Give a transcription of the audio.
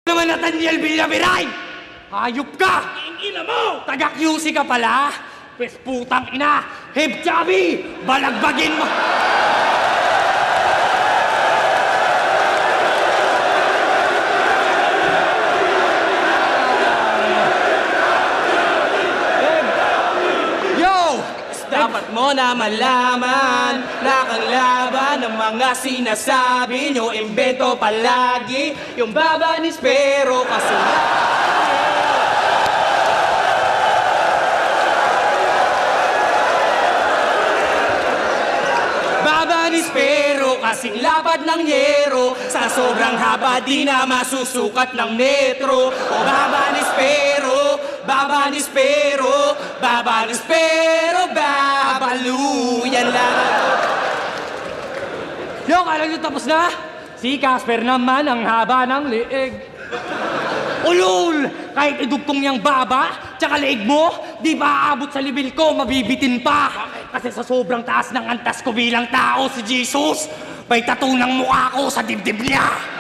naman Nathaniel Villaviray! Hayop ka! Ang ina mo! Taga-QC ka pala? Pwes putang ina! Heb Chubby! Balagbagin mo! Yo! Dapat mo na malaman na kang laban ng mga sinasabi nyo, imbento palagi yung babanis pero kasi babanis pero kasing lapad ng yero, sa sobrang haba di na masusukat ng metro. O babanis pero babalu, yan lang. Yo, kala nyo tapos na? Si Casper naman ang haba ng leeg. Ulul! Kahit idugtong niyang baba, tsaka leeg mo, di ba aabot sa level ko, mabibitin pa. Kasi sa sobrang taas ng antas ko bilang tao, si Jesus, may tattoo ng mukha ko sa dibdib niya.